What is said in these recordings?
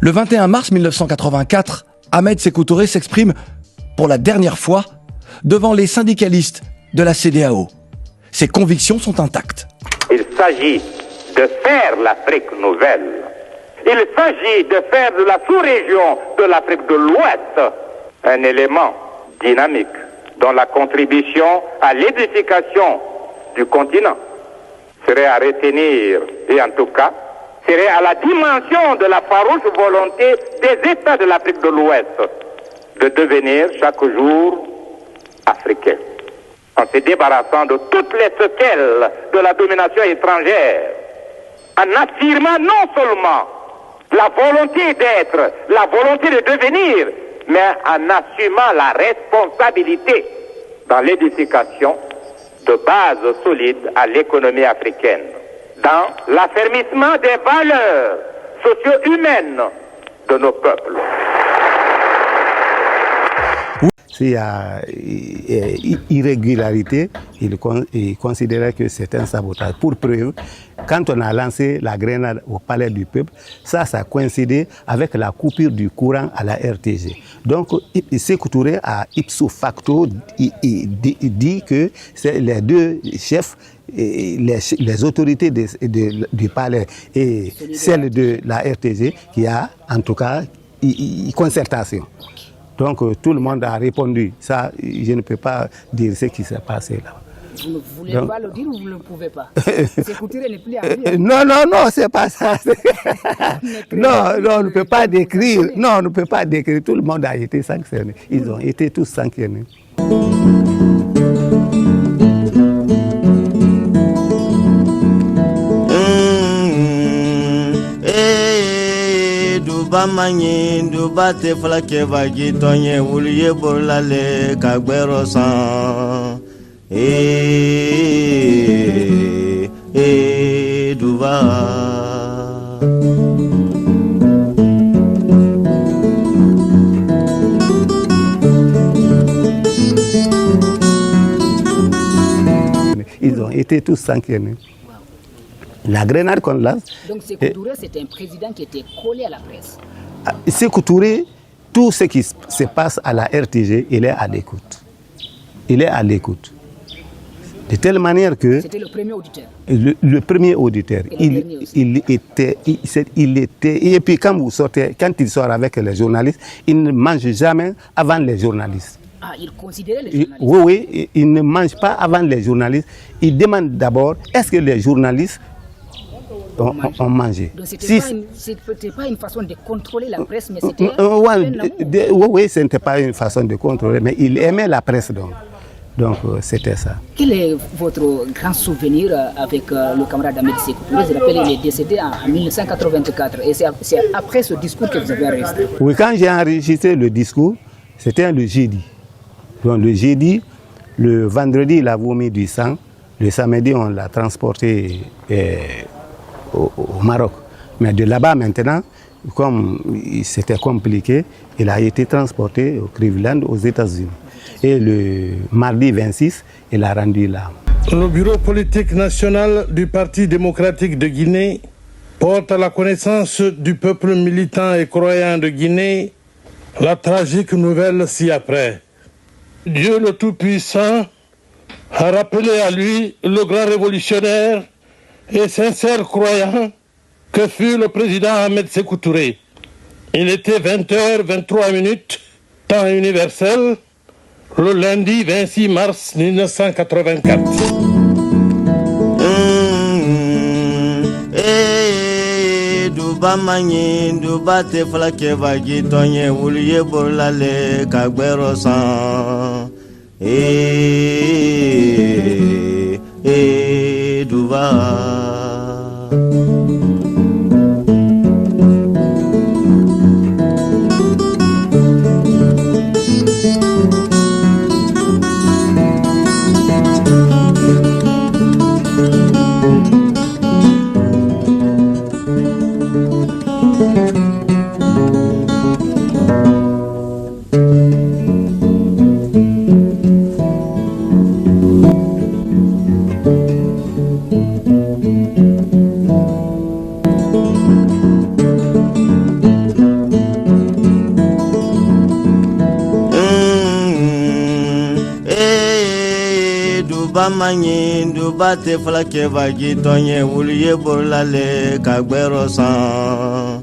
Le 21 mars 1984, Ahmed Sékou Touré s'exprime pour la dernière fois devant les syndicalistes de la CEDEAO. Ses convictions sont intactes. Il s'agit de faire l'Afrique nouvelle. Il s'agit de faire de la sous-région de l'Afrique de l'Ouest un élément dynamique dont la contribution à l'édification du continent serait à retenir, et en tout cas, serait à la dimension de la farouche volonté des États de l'Afrique de l'Ouest de devenir chaque jour africains, en se débarrassant de toutes les séquelles de la domination étrangère, en affirmant non seulement la volonté d'être, la volonté de devenir, mais en assumant la responsabilité dans l'édification de bases solides à l'économie africaine, dans l'affermissement des valeurs socio-humaines de nos peuples. S'il y a irrégularité, il considérait que c'est un sabotage. Pour preuve, quand on a lancé la grenade au Palais du Peuple, ça coïncidé avec la coupure du courant à la RTG. Donc, Sékou Touré a ipso facto dit que c'est les deux chefs, les autorités du palais et celle de la RTG qui a en tout cas concertation. Donc tout le monde a répondu. Ça, je ne peux pas dire ce qui s'est passé là. Vous ne voulez pas le dire ou vous ne pouvez pas? Sékou Touré n'est plus à dire. Non, c'est pas ça. Non, on ne peut pas décrire. Non, on ne peut pas décrire. Tout le monde a été sanctionné. Ils ont été tous sanctionnés. Bamanyi duba te flake vagi tonye wuliye borlale kagbero san duba ils ont été tous sanctionnés. La grenade qu'on lance. Donc Sékou Touré, c'était un président qui était collé à la presse. Sékou Touré, tout ce qui se passe à la RTG, il est à l'écoute. Il est à l'écoute. De telle manière que... C'était le premier auditeur. Le premier auditeur. Il était... Et puis quand il sort avec les journalistes, il ne mange jamais avant les journalistes. Ah, il considérait les journalistes? Oui, il ne mange pas avant les journalistes. Il demande d'abord, est-ce que les journalistes ont mangé. Donc c'était pas une façon de contrôler la presse, mais c'était oui, ce n'était pas une façon de contrôler, mais il aimait la presse donc c'était ça. Quel est votre grand souvenir avec le camarade Ahmed Sékou Touré? Je rappelle, il est décédé en 1984 et c'est après ce discours que vous avez enregistré. Oui, quand j'ai enregistré le discours, c'était le jeudi. Donc le jeudi, le vendredi, il a vomi du sang. Le samedi, on l'a transporté au Maroc. Mais de là-bas maintenant, comme c'était compliqué, il a été transporté au Cleveland aux États-Unis. Et le mardi 26, il a rendu l'âme. Le bureau politique national du Parti démocratique de Guinée porte à la connaissance du peuple militant et croyant de Guinée la tragique nouvelle ci-après. Dieu le Tout-Puissant a rappelé à lui le grand révolutionnaire et sincère croyant que fut le président Ahmed Sékou Touré. Il était 20h23, temps universel, le lundi 26 mars 1984. Bamanyi duba te flake vagi tonye wuliye borlale kagbero san duba. duba manyi duba te fala ke vagi tonye wuluye borlale kagbero san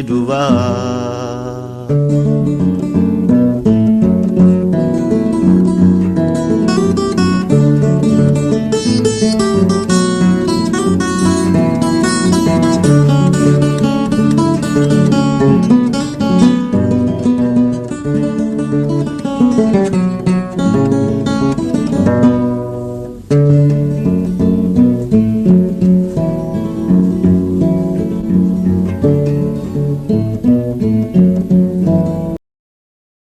duba